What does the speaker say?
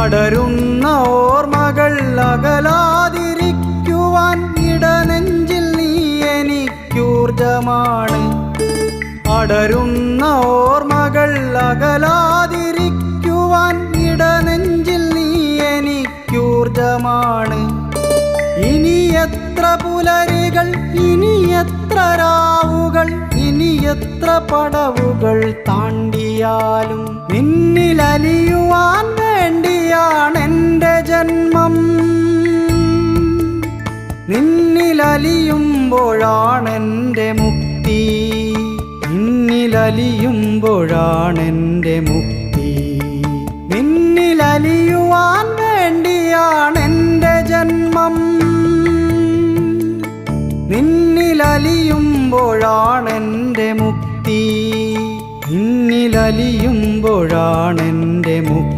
അടരുന്ന ഓർമ്മകൾ അകലാതിരിക്കുവാൻ ഇടനെഞ്ചിൽ നീ എനിക്കൂർജമാണ്. അടരുന്ന ഓർമ്മകൾ അകലാതിരിക്കുവാൻ ഇടനെഞ്ചിൽ നീ എനിക്കൂർജമാണ്. ഇനി എത്ര പുലരികൾ, ഇനി എത്ര രാവുകൾ, ഇനി എത്ര പടവുകൾ താണ്ടിയാലും നിന്നിലലിയുവാൻ വേണ്ടിയാണെൻ്റെ ജന്മം. നിന്നിലലിയുമ്പോഴാണെൻ്റെ മുക്തി, നിന്നിലലിയുമ്പോഴാണെൻ്റെ മുക്തി. നിന്നിലലിയുവാൻ വേണ്ടിയാണെൻ്റെ ജന്മം. നിന്നിലലിയുമ്പോഴാണെൻ്റെ മുക്തി, നിന്നിലലിയുമ്പോഴാണെൻ്റെ മുക്തി.